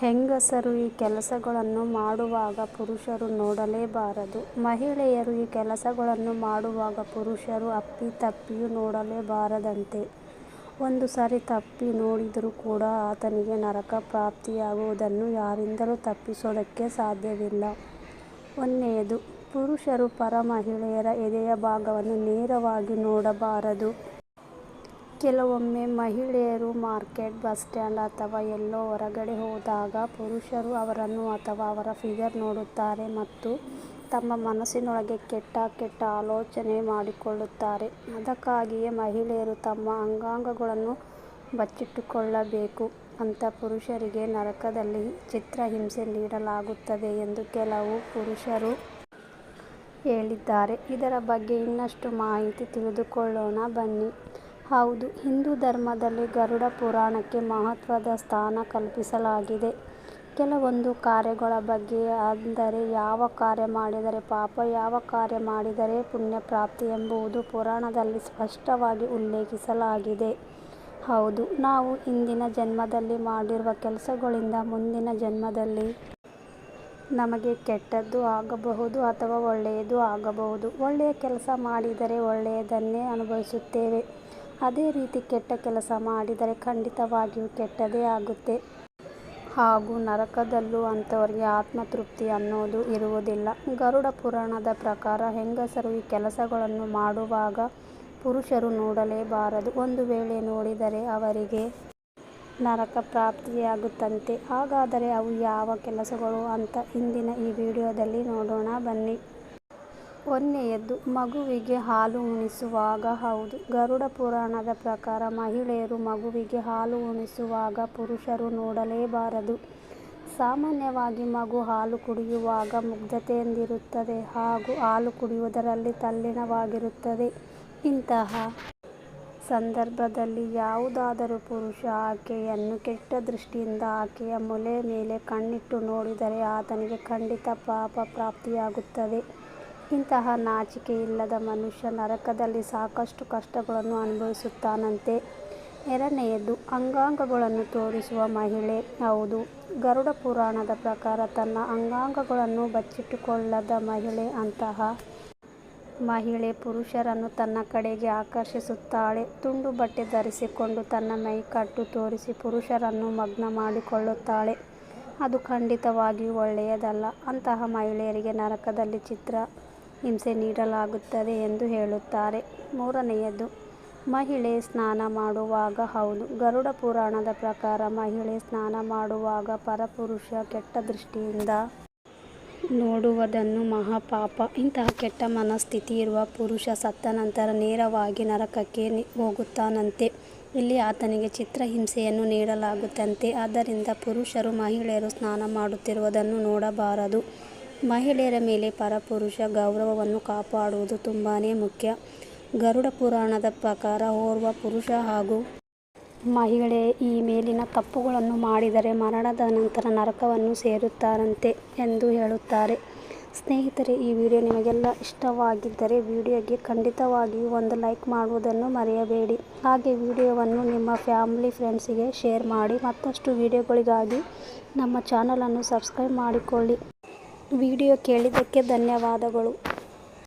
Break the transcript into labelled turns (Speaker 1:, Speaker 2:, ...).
Speaker 1: ಹೆಂಗಸರು ಈ ಕೆಲಸಗಳನ್ನು ಮಾಡುವಾಗ ಪುರುಷರು ನೋಡಲೇಬಾರದು. ಮಹಿಳೆಯರು ಈ ಕೆಲಸಗಳನ್ನು ಮಾಡುವಾಗ ಪುರುಷರು ಅಪ್ಪಿತಪ್ಪಿಯೂ ನೋಡಲೇಬಾರದಂತೆ. ಒಂದು ಸಾರಿ ತಪ್ಪಿ ನೋಡಿದರೂ ಕೂಡ ಆತನಿಗೆ ನರಕ ಪ್ರಾಪ್ತಿಯಾಗುವುದನ್ನು ಯಾರಿಂದಲೂ ತಪ್ಪಿಸುವುದಕ್ಕೆ ಸಾಧ್ಯವಿಲ್ಲ. 1. ಪುರುಷರು ಪರ ಮಹಿಳೆಯರ ಎದೆಯ ಭಾಗವನ್ನು ನೇರವಾಗಿ ನೋಡಬಾರದು. ಕೆಲವೊಮ್ಮೆ ಮಹಿಳೆಯರು ಮಾರ್ಕೆಟ್, ಬಸ್ ಸ್ಟ್ಯಾಂಡ್ ಅಥವಾ ಎಲ್ಲೋ ಹೊರಗಡೆ ಹೋದಾಗ ಪುರುಷರು ಅವರನ್ನು ಅಥವಾ ಅವರ ಫಿಗರ್ ನೋಡುತ್ತಾರೆ ಮತ್ತು ತಮ್ಮ ಮನಸ್ಸಿನೊಳಗೆ ಕೆಟ್ಟ ಆಲೋಚನೆ ಮಾಡಿಕೊಳ್ಳುತ್ತಾರೆ. ಅದಕ್ಕಾಗಿಯೇ ಮಹಿಳೆಯರು ತಮ್ಮ ಅಂಗಾಂಗಗಳನ್ನು ಬಚ್ಚಿಟ್ಟುಕೊಳ್ಳಬೇಕು ಅಂತ ಪುರುಷರಿಗೆ ನರಕದಲ್ಲಿ ಚಿತ್ರಹಿಂಸೆ ನೀಡಲಾಗುತ್ತದೆ ಎಂದು ಕೆಲವು ಪುರುಷರು ಹೇಳಿದ್ದಾರೆ. ಇದರ ಬಗ್ಗೆ ಇನ್ನಷ್ಟು ಮಾಹಿತಿ ತಿಳಿದುಕೊಳ್ಳೋಣ ಬನ್ನಿ. ಹೌದು, ಹಿಂದೂ ಧರ್ಮದಲ್ಲಿ ಗರುಡ ಪುರಾಣಕ್ಕೆ ಮಹತ್ವದ ಸ್ಥಾನ ಕಲ್ಪಿಸಲಾಗಿದೆ. ಕೆಲವೊಂದು ಕಾರ್ಯಗಳ ಬಗ್ಗೆ, ಅಂದರೆ ಯಾವ ಕಾರ್ಯ ಮಾಡಿದರೆ ಪಾಪ, ಯಾವ ಕಾರ್ಯ ಮಾಡಿದರೆ ಪುಣ್ಯಪ್ರಾಪ್ತಿ ಎಂಬುದು ಪುರಾಣದಲ್ಲಿ ಸ್ಪಷ್ಟವಾಗಿ ಉಲ್ಲೇಖಿಸಲಾಗಿದೆ. ಹೌದು, ನಾವು ಇಂದಿನ ಜನ್ಮದಲ್ಲಿ ಮಾಡಿರುವ ಕೆಲಸಗಳಿಂದ ಮುಂದಿನ ಜನ್ಮದಲ್ಲಿ ನಮಗೆ ಕೆಟ್ಟದ್ದು ಆಗಬಹುದು ಅಥವಾ ಒಳ್ಳೆಯದು ಆಗಬಹುದು. ಒಳ್ಳೆಯ ಕೆಲಸ ಮಾಡಿದರೆ ಒಳ್ಳೆಯದನ್ನೇ ಅನುಭವಿಸುತ್ತೇವೆ. ಅದೇ ರೀತಿ ಕೆಟ್ಟ ಕೆಲಸ ಮಾಡಿದರೆ ಖಂಡಿತವಾಗಿಯೂ ಕೆಟ್ಟದೇ ಆಗುತ್ತೆ. ಹಾಗೂ ನರಕದಲ್ಲೂ ಅಂಥವರಿಗೆ ಆತ್ಮತೃಪ್ತಿ ಅನ್ನೋದು ಇರುವುದಿಲ್ಲ. ಗರುಡ ಪುರಾಣದ ಪ್ರಕಾರ ಹೆಂಗಸರು ಈ ಕೆಲಸಗಳನ್ನು ಮಾಡುವಾಗ ಪುರುಷರು ನೋಡಲೇಬಾರದು. ಒಂದು ವೇಳೆ ನೋಡಿದರೆ ಅವರಿಗೆ ನರಕ ಪ್ರಾಪ್ತಿಯಾಗುತ್ತಂತೆ. ಹಾಗಾದರೆ ಅವು ಯಾವ ಕೆಲಸಗಳು ಅಂತ ಇಂದಿನ ಈ ವಿಡಿಯೋದಲ್ಲಿ ನೋಡೋಣ ಬನ್ನಿ. 1. ಮಗುವಿಗೆ ಹಾಲು ಉಣಿಸುವಾಗ. ಹೌದು, ಗರುಡ ಪುರಾಣದ ಪ್ರಕಾರ ಮಹಿಳೆಯರು ಮಗುವಿಗೆ ಹಾಲು ಉಣಿಸುವಾಗ ಪುರುಷರು ನೋಡಲೇಬಾರದು. ಸಾಮಾನ್ಯವಾಗಿ ಮಗು ಹಾಲು ಕುಡಿಯುವಾಗ ಮುಗ್ಧತೆಯಿಂದಿರುತ್ತದೆ ಹಾಗೂ ಹಾಲು ಕುಡಿಯುವುದರಲ್ಲಿ ತಲ್ಲೀನವಾಗಿರುತ್ತದೆ. ಇಂತಹ ಸಂದರ್ಭದಲ್ಲಿ ಯಾವುದಾದರೂ ಪುರುಷ ಆಕೆಯನ್ನು ಕೆಟ್ಟ ದೃಷ್ಟಿಯಿಂದ ಆಕೆಯ ಮೊಲೆ ಮೇಲೆ ಕಣ್ಣಿಟ್ಟು ನೋಡಿದರೆ ಆತನಿಗೆ ಖಂಡಿತ ಪಾಪ ಪ್ರಾಪ್ತಿಯಾಗುತ್ತದೆ. ಇಂತಹ ನಾಚಿಕೆಯಿಲ್ಲದ ಮನುಷ್ಯ ನರಕದಲ್ಲಿ ಸಾಕಷ್ಟು ಕಷ್ಟಗಳನ್ನು ಅನುಭವಿಸುತ್ತಾನಂತೆ. 2. ಅಂಗಾಂಗಗಳನ್ನು ತೋರಿಸುವ ಮಹಿಳೆ. ಹೌದು, ಗರುಡ ಪುರಾಣದ ಪ್ರಕಾರ ತನ್ನ ಅಂಗಾಂಗಗಳನ್ನು ಬಚ್ಚಿಟ್ಟುಕೊಳ್ಳದ ಮಹಿಳೆ, ಅಂತಹ ಮಹಿಳೆ ಪುರುಷರನ್ನು ತನ್ನ ಕಡೆಗೆ ಆಕರ್ಷಿಸುತ್ತಾಳೆ. ತುಂಡು ಬಟ್ಟೆ ಧರಿಸಿಕೊಂಡು ತನ್ನ ಮೈಕಟ್ಟು ತೋರಿಸಿ ಪುರುಷರನ್ನು ಮಗ್ನ ಮಾಡಿಕೊಳ್ಳುತ್ತಾಳೆ. ಅದು ಖಂಡಿತವಾಗಿಯೂ ಒಳ್ಳೆಯದಲ್ಲ. ಅಂತಹ ಮಹಿಳೆಯರಿಗೆ ನರಕದಲ್ಲಿ ಚಿತ್ರಹಿಂಸೆ ನೀಡಲಾಗುತ್ತದೆ ಎಂದು ಹೇಳುತ್ತಾರೆ. 3. ಮಹಿಳೆ ಸ್ನಾನ ಮಾಡುವಾಗ. ಹೌದು, ಗರುಡ ಪುರಾಣದ ಪ್ರಕಾರ ಮಹಿಳೆ ಸ್ನಾನ ಮಾಡುವಾಗ ಪರಪುರುಷ ಕೆಟ್ಟ ದೃಷ್ಟಿಯಿಂದ ನೋಡುವುದನ್ನು ಮಹಾಪಾಪ. ಇಂತಹ ಕೆಟ್ಟ ಮನಸ್ಥಿತಿ ಇರುವ ಪುರುಷ ಸತ್ತ ನಂತರ ನೇರವಾಗಿ ನರಕಕ್ಕೆ ಹೋಗುತ್ತಾನಂತೆ. ಇಲ್ಲಿ ಆತನಿಗೆ ಚಿತ್ರಹಿಂಸೆಯನ್ನು ನೀಡಲಾಗುತ್ತಂತೆ. ಆದ್ದರಿಂದ ಪುರುಷರು ಮಹಿಳೆಯರು ಸ್ನಾನ ಮಾಡುತ್ತಿರುವುದನ್ನು ನೋಡಬಾರದು. ಮಹಿಳೆಯರ ಮೇಲೆ ಪರಪುರುಷ ಗೌರವವನ್ನು ಕಾಪಾಡುವುದು ತುಂಬಾನೇ ಮುಖ್ಯ. ಗರುಡ ಪುರಾಣದ ಪ್ರಕಾರ ಓರ್ವ ಪುರುಷ ಹಾಗೂ ಮಹಿಳೆ ಈ ಮೇಲಿನ ತಪ್ಪುಗಳನ್ನು ಮಾಡಿದರೆ ಮರಣದ ನಂತರ ನರಕವನ್ನು ಸೇರುತ್ತಾರಂತೆ ಎಂದು ಹೇಳುತ್ತಾರೆ. ಸ್ನೇಹಿತರೆ, ಈ ವಿಡಿಯೋ ನಿಮಗೆಲ್ಲ ಇಷ್ಟವಾಗಿದ್ದರೆ ವಿಡಿಯೋಗೆ ಖಂಡಿತವಾಗಿಯೂ ಒಂದು ಲೈಕ್ ಮಾಡುವುದನ್ನು ಮರೆಯಬೇಡಿ. ಹಾಗೆ ವಿಡಿಯೋವನ್ನು ನಿಮ್ಮ ಫ್ಯಾಮಿಲಿ ಫ್ರೆಂಡ್ಸಿಗೆ ಶೇರ್ ಮಾಡಿ. ಮತ್ತಷ್ಟು ವಿಡಿಯೋಗಳಿಗಾಗಿ ನಮ್ಮ ಚಾನಲನ್ನು ಸಬ್ಸ್ಕ್ರೈಬ್ ಮಾಡಿಕೊಳ್ಳಿ. ವಿಡಿಯೋ ಕೇಳಿದ್ದಕ್ಕೆ ಧನ್ಯವಾದಗಳು.